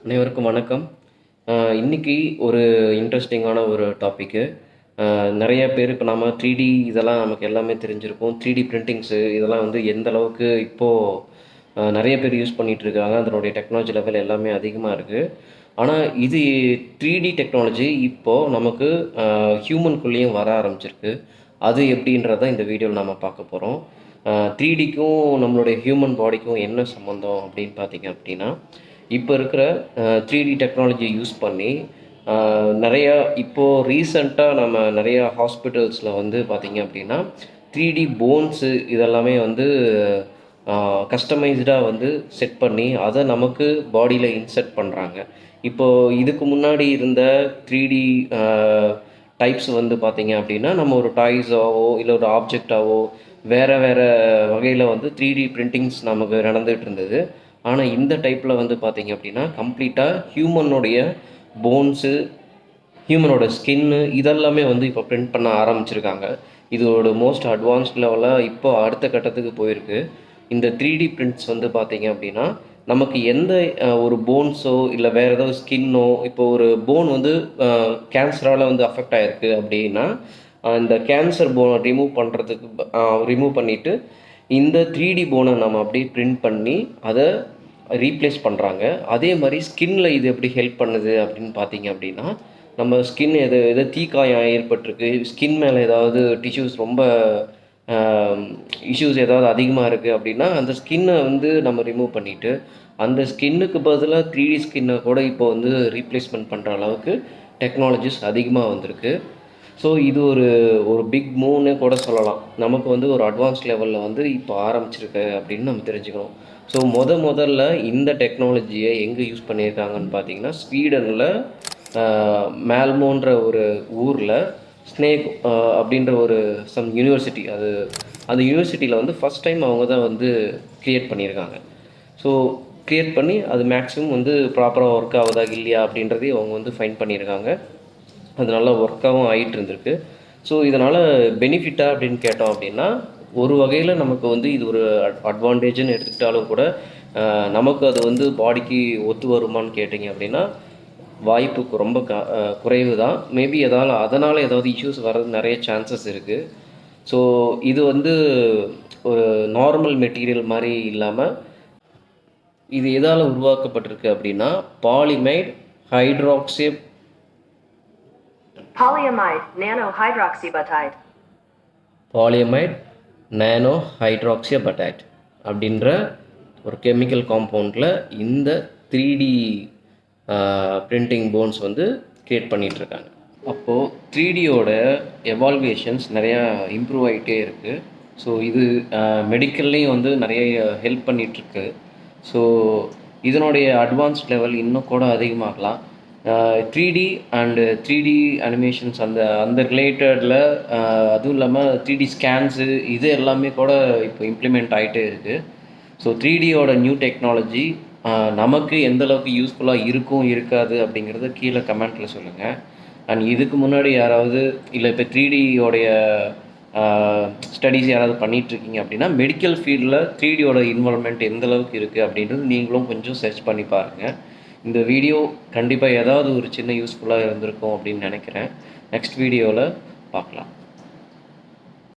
அனைவருக்கும் வணக்கம். இன்னைக்கு ஒரு இன்ட்ரெஸ்டிங்கான ஒரு டாப்பிக்கு. நிறைய பேருக்கு நம்ம 3D இதெல்லாம் நமக்கு எல்லாமே தெரிஞ்சிருக்கும். 3D பிரிண்டிங்ஸு இதெல்லாம் வந்து எந்த அளவுக்கு இப்போது நிறைய பேர் யூஸ் பண்ணிகிட்ருக்காங்க. அதனுடைய டெக்னாலஜி லெவல் எல்லாமே அதிகமாக இருக்குது. ஆனால் இது 3D டெக்னாலஜி இப்போது நமக்கு ஹியூமனுக்குள்ளேயும் வர ஆரம்பிச்சிருக்கு. அது எப்படின்றத இந்த வீடியோவில் நம்ம பார்க்க போகிறோம். 3Dக்கும் நம்மளுடைய ஹியூமன் பாடிக்கும் என்ன சம்மந்தம் அப்படின்னு பார்த்தீங்க அப்படின்னா, இப்போ இருக்கிற 3D டெக்னாலஜியை யூஸ் பண்ணி நிறையா இப்போது ரீசெண்டாக நம்ம நிறையா ஹாஸ்பிட்டல்ஸில் வந்து பார்த்திங்க அப்படின்னா 3D போன்ஸு இதெல்லாமே வந்து கஸ்டமைஸ்டாக வந்து செட் பண்ணி அதை நமக்கு பாடியில் இன்செர்ட் பண்ணுறாங்க. இப்போது இதுக்கு முன்னாடி இருந்த 3D டைப்ஸ் வந்து பார்த்திங்க அப்படின்னா நம்ம ஒரு டாய்ஸாவோ இல்லை ஒரு ஆப்ஜெக்டாவோ வேறு வேறு வகையில் வந்து 3D பிரிண்டிங்ஸ் நமக்கு நடந்துகிட்டு இருந்தது. ஆனால் இந்த டைப்பில் வந்து பார்த்திங்க அப்படின்னா கம்ப்ளீட்டாக ஹியூமனுடைய போன்ஸு, ஹியூமனோட ஸ்கின்னு இதெல்லாமே வந்து இப்போ பிரிண்ட் பண்ண ஆரம்பிச்சிருக்காங்க. இதோட மோஸ்ட் அட்வான்ஸ்ட் லெவலாக இப்போ அடுத்த கட்டத்துக்கு போயிருக்கு. இந்த 3D பிரிண்ட்ஸ் வந்து பார்த்திங்க அப்படின்னா நமக்கு எந்த ஒரு போன்ஸோ இல்லை வேறு ஏதாவது ஸ்கின்னோ, இப்போ ஒரு போன் வந்து கேன்சரால் வந்து அஃபெக்ட் ஆகிருக்கு அப்படின்னா இந்த கேன்சர் போனை ரிமூவ் பண்ணிவிட்டு இந்த 3D போனை நம்ம அப்படியே பிரிண்ட் பண்ணி அதை ரீப்ளேஸ் பண்ணுறாங்க. அதே மாதிரி ஸ்கின்னில் இது எப்படி ஹெல்ப் பண்ணுது அப்படின்னு பார்த்தீங்க அப்படின்னா, நம்ம ஸ்கின் எது தீக்காயம் ஏற்பட்டிருக்கு, ஸ்கின் மேலே ஏதாவது டிஷ்யூஸ் ரொம்ப இஷ்யூஸ் ஏதாவது அதிகமாக இருக்குது அப்படின்னா அந்த ஸ்கின்னை வந்து நம்ம ரிமூவ் பண்ணிவிட்டு அந்த ஸ்கின்னுக்கு பதிலாக 3D ஸ்கின்னை கூட இப்போ வந்து ரீப்ளேஸ்மெண்ட் பண்ணுற அளவுக்கு டெக்னாலஜிஸ் அதிகமாக வந்திருக்கு. ஸோ இது ஒரு பிக் மூவ்னே கூட சொல்லலாம். நமக்கு வந்து ஒரு அட்வான்ஸ் லெவலில் வந்து இப்போ ஆரம்பிச்சிருக்கு அப்படின்னு நம்ம தெரிஞ்சுக்கணும். ஸோ முதல்ல இந்த டெக்னாலஜியை எங்கே யூஸ் பண்ணியிருக்காங்கன்னு பார்த்தீங்கன்னா, ஸ்வீடனில் மேல்மோன்ற ஒரு ஊரில் ஸ்னேக் அப்படின்ற ஒரு யூனிவர்சிட்டி, அந்த யூனிவர்சிட்டியில் வந்து ஃபஸ்ட் டைம் அவங்க தான் வந்து க்ரியேட் பண்ணியிருக்காங்க. ஸோ க்ரியேட் பண்ணி அது மேக்ஸிமம் வந்து ப்ராப்பராக ஒர்க் ஆகுதா இல்லையா அப்படின்றதையும் அவங்க வந்து ஃபைண்ட் பண்ணியிருக்காங்க. அது நல்லா ஒர்க்காகவும் ஆகிட்டு இருந்திருக்கு. ஸோ இதனால் பெனிஃபிட்டாக அப்படின்னு கேட்டோம் அப்படின்னா, ஒரு வகையில் நமக்கு வந்து இது ஒரு அட்வான்டேஜ்னு எடுத்துக்கிட்டாலும் கூட நமக்கு அது வந்து பாடிக்கு ஒத்து வருமானு கேட்டிங்க அப்படின்னா வாய்ப்பு ரொம்ப குறைவு தான். மேபி அதனால் ஏதாவது இஷ்யூஸ் வர்றது நிறைய சான்சஸ் இருக்குது. ஸோ இது வந்து ஒரு நார்மல் மெட்டீரியல் மாதிரி இல்லாமல் இது எதால் உருவாக்கப்பட்டிருக்கு அப்படின்னா பாலிமைடு நானோ ஹைட்ராக்சிபடைட் அப்படின்ற ஒரு கெமிக்கல் காம்பவுண்டில் இந்த 3D பிரிண்டிங் போன்ஸ் வந்து க்ரியேட் பண்ணிகிட்ருக்காங்க. அப்போது 3Dயோட எவால்வேஷன்ஸ் நிறையா இம்ப்ரூவ் ஆகிட்டே இருக்குது. ஸோ இது மெடிக்கல்லையும் வந்து நிறைய ஹெல்ப் பண்ணிகிட்ருக்கு. ஸோ இதனுடைய அட்வான்ஸ்ட் லெவல் இன்னும் கூட அதிகமாகலாம். 3D அண்டு 3D அனிமேஷன்ஸ் அந்த ரிலேட்டடில் அதுவும் இல்லாமல் 3D ஸ்கேன்ஸு இது எல்லாமே கூட இப்போ இம்ப்ளிமெண்ட் ஆகிட்டே இருக்குது. ஸோ 3Dயோட நியூ டெக்னாலஜி நமக்கு எந்தளவுக்கு யூஸ்ஃபுல்லாக இருக்கும் இருக்காது அப்படிங்கிறத கீழே கமெண்ட்டில் சொல்லுங்கள். அண்ட் இதுக்கு முன்னாடி யாராவது இல்லை இப்போ 3Dயோடைய ஸ்டடீஸ் யாராவது பண்ணிகிட்ருக்கீங்க அப்படின்னா மெடிக்கல் ஃபீல்டில் 3Dயோட இன்வால்வ்மெண்ட் எந்தளவுக்கு இருக்குது அப்படின்றது நீங்களும் கொஞ்சம் சர்ச் பண்ணி பாருங்கள். இந்த வீடியோ கண்டிப்பாக ஏதாவது ஒரு சின்ன யூஸ்ஃபுல்லாக இருந்திருக்கும் அப்படின்னு நினைக்கிறேன். நெக்ஸ்ட் வீடியோவில் பார்க்கலாம்.